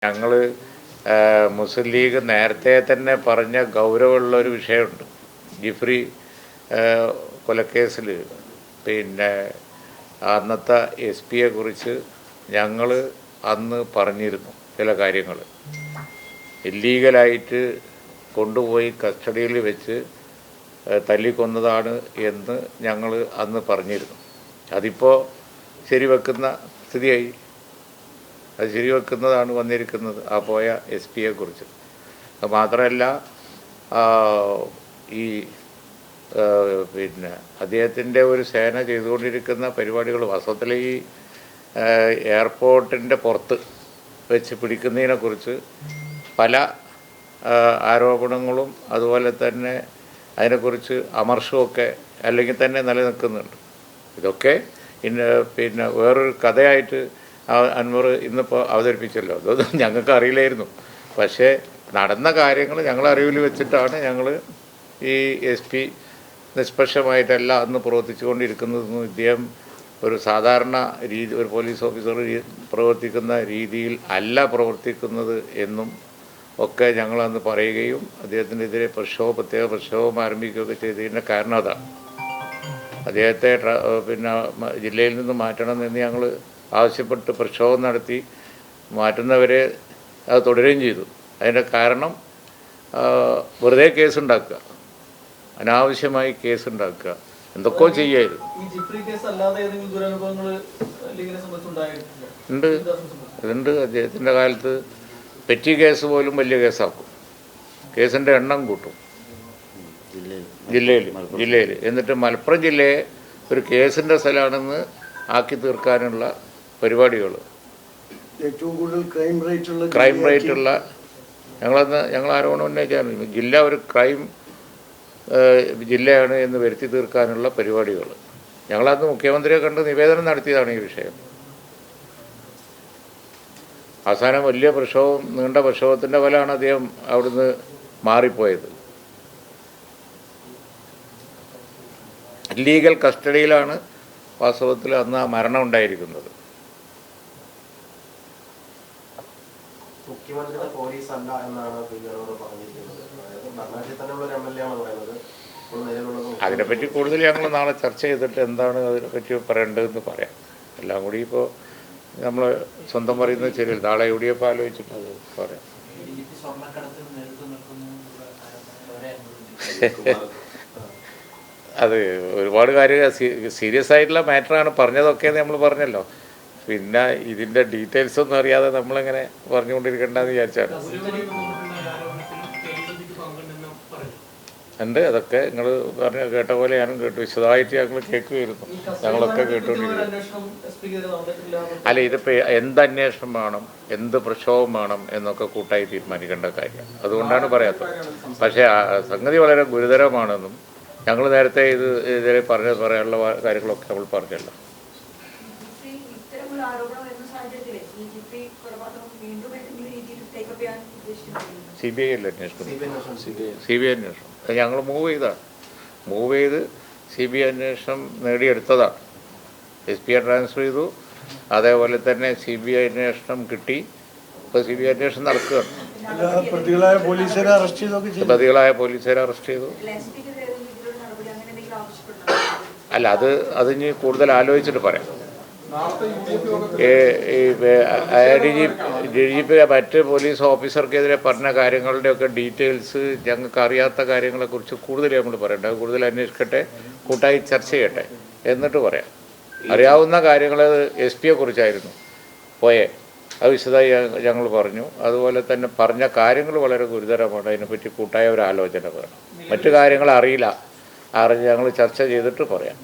ഞങ്ങൾ മുസ്ലിം ലീഗ് നേരത്തെ തന്നെ പറഞ്ഞ ഗൗരവമുള്ളൊരു വിഷയമുണ്ട്. ജിഫ്രി കൊലക്കേസിൽ പിന്നെ അന്നത്തെ എസ് പിയെ കുറിച്ച് ഞങ്ങൾ അന്ന് പറഞ്ഞിരുന്നു ചില കാര്യങ്ങൾ. ഇല്ലീഗലായിട്ട് കൊണ്ടുപോയി കസ്റ്റഡിയിൽ വെച്ച് തല്ലിക്കൊന്നതാണ് എന്ന് ഞങ്ങൾ അന്ന് പറഞ്ഞിരുന്നു. അതിപ്പോൾ ശരിവെക്കുന്ന സ്ഥിതിയായി. അത് ശരിവെക്കുന്നതാണ് വന്നിരിക്കുന്നത് ആ പോയ എസ് പിയെ കുറിച്ച്. അത് മാത്രമല്ല ഈ പിന്നെ അദ്ദേഹത്തിൻ്റെ ഒരു സേന ചെയ്തുകൊണ്ടിരിക്കുന്ന പരിപാടികൾ വാസ്തവത്തിൽ ഈ എയർപോർട്ടിൻ്റെ പുറത്ത് വെച്ച് പിടിക്കുന്നതിനെക്കുറിച്ച് പല ആരോപണങ്ങളും അതുപോലെ തന്നെ അതിനെക്കുറിച്ച് അമർഷമൊക്കെ അല്ലെങ്കിൽ തന്നെ നിലനിൽക്കുന്നുണ്ട്. ഇതൊക്കെ പിന്നെ വേറൊരു കഥയായിട്ട് അൻവർ ഇന്നിപ്പോൾ അവതരിപ്പിച്ചല്ലോ. അതൊന്നും ഞങ്ങൾക്ക് അറിയില്ലായിരുന്നു. പക്ഷേ നടന്ന കാര്യങ്ങൾ ഞങ്ങൾ അറിവിൽ വെച്ചിട്ടാണ് ഞങ്ങൾ ഈ എസ് പി നിഷ്പക്ഷമായിട്ടല്ല അന്ന് പ്രവർത്തിച്ചുകൊണ്ടിരിക്കുന്നതെന്നും ഇദ്ദേഹം ഒരു സാധാരണ ഒരു പോലീസ് ഓഫീസർ പ്രവർത്തിക്കുന്ന രീതിയിൽ അല്ല പ്രവർത്തിക്കുന്നത് എന്നും ഒക്കെ ഞങ്ങളന്ന് പറയുകയും അദ്ദേഹത്തിനെതിരെ പ്രത്യേക പ്രക്ഷോഭം ആരംഭിക്കുകയൊക്കെ ചെയ്തതിൻ്റെ കാരണം അതാണ്. അദ്ദേഹത്തെ പിന്നെ ജില്ലയിൽ നിന്ന് മാറ്റണമെന്ന് ഞങ്ങൾ ആവശ്യപ്പെട്ട് പ്രക്ഷോഭം നടത്തി. മാറ്റുന്നവരെ അത് തുടരുകയും ചെയ്തു. അതിൻ്റെ കാരണം വെറുതെ കേസുണ്ടാക്കുക, അനാവശ്യമായി കേസുണ്ടാക്കുക, എന്തൊക്കെയോ ചെയ്യായിരുന്നു. ഇതുണ്ട്. അദ്ദേഹത്തിൻ്റെ കാലത്ത് പെറ്റി കേസ് പോലും വലിയ കേസാക്കും. കേസിൻ്റെ എണ്ണം കൂട്ടും ജില്ലയിൽ. എന്നിട്ട് മലപ്പുറം ജില്ലയെ ഒരു കേസിൻ്റെ സ്ഥലമാണെന്ന് ആക്കി തീർക്കാനുള്ള പരിപാടികൾ. ഏറ്റവും കൂടുതൽ ക്രൈം റേറ്റുള്ള ഞങ്ങൾ ആരോപണം ഉന്നയിച്ചാണ്. ജില്ല ഒരു ക്രൈം ജില്ലയാണ് എന്ന് വരുത്തി തീർക്കാനുള്ള പരിപാടികൾ. ഞങ്ങളന്ന് മുഖ്യമന്ത്രിയെ കണ്ട് നിവേദനം നടത്തിയതാണ് ഈ വിഷയം. അവസാനം വലിയ പ്രക്ഷോഭം, നീണ്ട പ്രക്ഷോഭത്തിൻ്റെ ഫലമാണ് അദ്ദേഹം അവിടുന്ന് മാറിപ്പോയത്. ഇല്ലീഗൽ കസ്റ്റഡിയിലാണ് വാസ്തവത്തിൽ അന്ന് ആ മരണം ഉണ്ടായിരിക്കുന്നത്. അതിനെപ്പറ്റി കൂടുതൽ ഞങ്ങൾ നാളെ ചർച്ച ചെയ്തിട്ട് എന്താണ് അതിനെപ്പറ്റി പറയേണ്ടതെന്ന് പറയാം. എല്ലാം കൂടി ഇപ്പോൾ നമ്മൾ സ്വന്തം പറയുന്നത് ശരിയല്ല. നാളെ എവിടെയപ്പോൾ ആലോചിച്ചിട്ട് അത് പറയാം. അത് ഒരുപാട് കാര്യം സീരിയസ് ആയിട്ടുള്ള മാറ്ററാണ് പറഞ്ഞതൊക്കെ നമ്മൾ പറഞ്ഞല്ലോ. പിന്നെ ഇതിൻ്റെ ഡീറ്റെയിൽസ് ഒന്നും അറിയാതെ നമ്മളെങ്ങനെ പറഞ്ഞുകൊണ്ടിരിക്കേണ്ടെന്ന് വിചാരിച്ചാണ്. ഉണ്ട്. അതൊക്കെ നിങ്ങൾ കേട്ട പോലെ ഞാനും കേട്ടു. വിശദമായിട്ട് ഞങ്ങൾ കേൾക്കുമായിരുന്നു. ഞങ്ങളൊക്കെ കേട്ടുകൊണ്ടിരിക്കുന്നു. അല്ല, ഇതിപ്പോൾ എന്ത് അന്വേഷണം വേണം, എന്ത് പ്രക്ഷോഭം വേണം എന്നൊക്കെ കൂട്ടായി തീരുമാനിക്കേണ്ട കാര്യം. അതുകൊണ്ടാണ് പറയാത്തത്. പക്ഷേ സംഗതി വളരെ ഗുരുതരമാണെന്നും ഞങ്ങൾ നേരത്തെ ഇതിൽ പറയാനുള്ള കാര്യങ്ങളൊക്കെ നമ്മൾ പറഞ്ഞല്ലോ. സി ബി ഐ അല്ലേ അന്വേഷണം? സി ബി ഐ അന്വേഷണം ഞങ്ങൾ മൂവ് ചെയ്ത് സി ബി ഐ അന്വേഷണം നേടിയെടുത്തതാണ്. എസ് പിയെ ട്രാൻസ്ഫർ ചെയ്തു. അതേപോലെ തന്നെ സി ബി ഐ അന്വേഷണം കിട്ടി. ഇപ്പോൾ സി ബി ഐ അന്വേഷണം നടക്കുകയാണ്. പ്രതികളായ പോലീസുകാരെ അറസ്റ്റ് ചെയ്തു. അല്ല, അതിന് കൂടുതൽ ആലോചിച്ചിട്ട് പറയാം. ഡി ജി പി മറ്റ് പോലീസ് ഓഫീസർക്കെതിരെ പറഞ്ഞ കാര്യങ്ങളുടെയൊക്കെ ഡീറ്റെയിൽസ് ഞങ്ങൾക്ക് അറിയാത്ത കാര്യങ്ങളെക്കുറിച്ച് കൂടുതൽ നമ്മൾ പറയണ്ട. കൂടുതൽ അന്വേഷിക്കട്ടെ, കൂട്ടായി ചർച്ച ചെയ്യട്ടെ, എന്നിട്ട് പറയാം. അറിയാവുന്ന കാര്യങ്ങൾ എസ് പിയെ കുറിച്ചായിരുന്നു അത് വിശദമായി ഞങ്ങൾ പറഞ്ഞു. അതുപോലെ തന്നെ പറഞ്ഞ കാര്യങ്ങൾ വളരെ ഗുരുതരമാണ്. അതിനെപ്പറ്റി കൂട്ടായ ഒരു ആലോചന വേണം. മറ്റു കാര്യങ്ങൾ അറിയില്ല, ഞങ്ങൾ ചർച്ച ചെയ്തിട്ട് പറയാം.